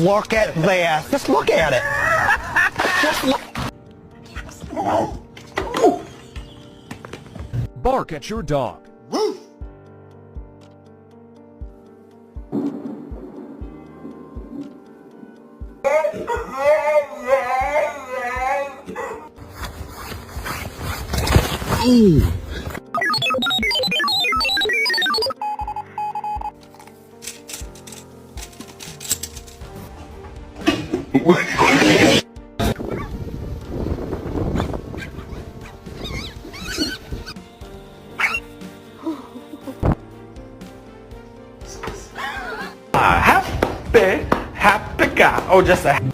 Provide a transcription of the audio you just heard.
Look at this. Just look at it. Just look. Bark at your dog. Happy guy. Oh, just a